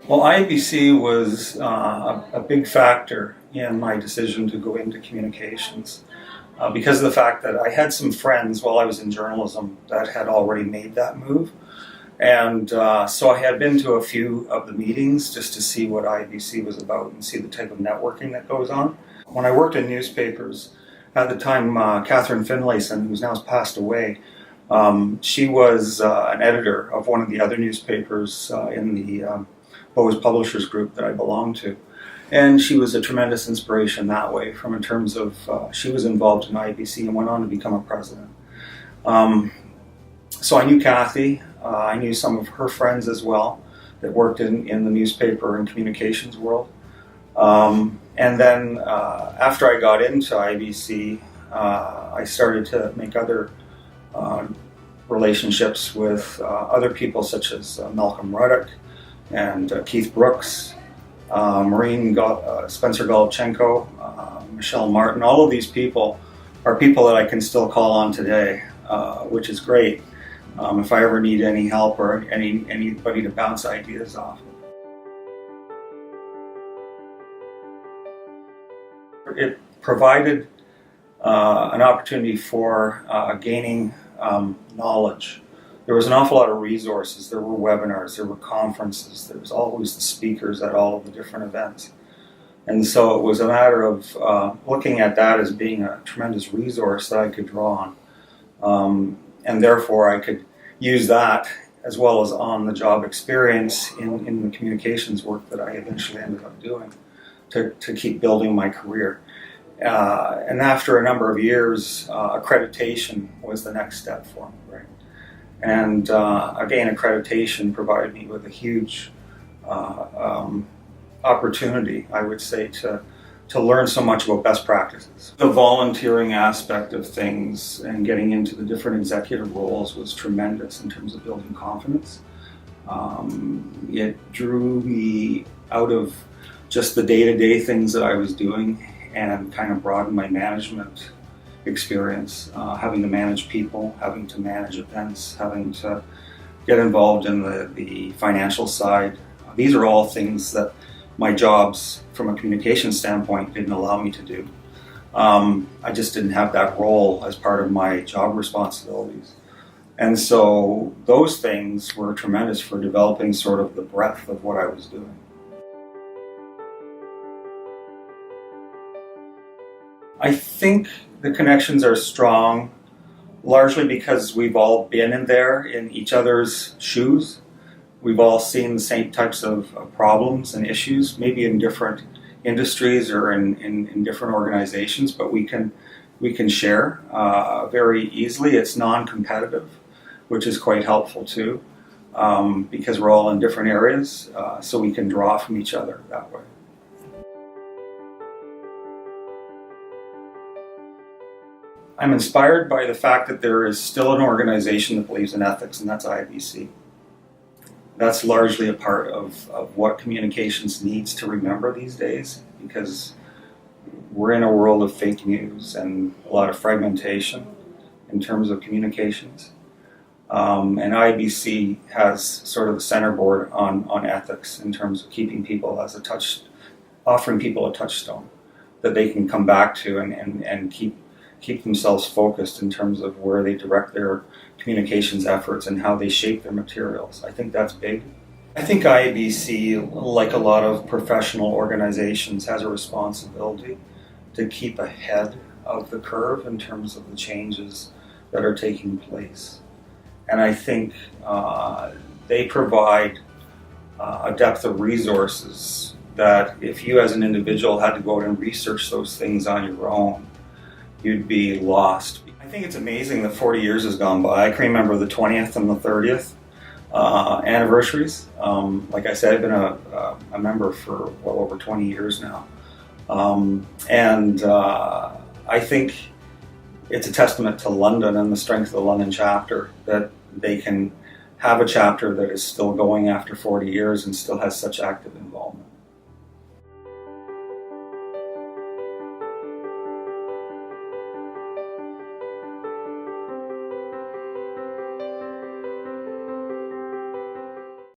Well, IABC was a big factor in my decision to go into communications because of the fact that I had some friends while I was in journalism that had already made that move. And so I had been to a few of the meetings just to see what IABC was about and see the type of networking that goes on. When I worked in newspapers, at the time, Catherine Finlayson, who's now passed away, she was an editor of one of the other newspapers in the Bose Publishers Group that I belonged to. And she was a tremendous inspiration that way, from in terms of she was involved in IABC and went on to become a president. So I knew Kathy. I knew some of her friends as well that worked in the newspaper and communications world. And then after I got into IABC, I started to make other relationships with other people such as Malcolm Ruddock and Keith Brooks, Spencer Golubchenko, Michelle Martin. All of these people are people that I can still call on today, which is great if I ever need any help or anybody to bounce ideas off. It provided an opportunity for gaining knowledge. There was an awful lot of resources. There were webinars, there were conferences, there was always the speakers at all of the different events. And so it was a matter of looking at that as being a tremendous resource that I could draw on. And therefore I could use that as well as on-the-job experience in the communications work that I eventually ended up doing to keep building my career. And after a number of years, accreditation was the next step for me, right? And again, accreditation provided me with a huge opportunity, I would say, to learn so much about best practices. The volunteering aspect of things and getting into the different executive roles was tremendous in terms of building confidence. It drew me out of just the day-to-day things that I was doing and kind of broadened my management experience, having to manage people, having to manage events, having to get involved in the financial side. These are all things that my jobs from a communication standpoint didn't allow me to do. I just didn't have that role as part of my job responsibilities. And so those things were tremendous for developing sort of the breadth of what I was doing. I think the connections are strong, largely because we've all been in each other's shoes. We've all seen the same types of problems and issues, maybe in different industries or in different organizations, but we can share very easily. It's non-competitive, which is quite helpful too, because we're all in different areas, so we can draw from each other that way. I'm inspired by the fact that there is still an organization that believes in ethics, and that's IABC. That's largely a part of what communications needs to remember these days, because we're in a world of fake news and a lot of fragmentation in terms of communications. And IABC has sort of the centerboard on ethics in terms of keeping people offering people a touchstone that they can come back to and keep themselves focused in terms of where they direct their communications efforts and how they shape their materials. I think that's big. I think IABC, like a lot of professional organizations, has a responsibility to keep ahead of the curve in terms of the changes that are taking place. And I think they provide a depth of resources that if you as an individual had to go out and research those things on your own, you'd be lost. I think it's amazing that 40 years has gone by. I can remember the 20th and the 30th anniversaries. Like I said, I've been a member for well over 20 years now. And I think it's a testament to London and the strength of the London chapter that they can have a chapter that is still going after 40 years and still has such active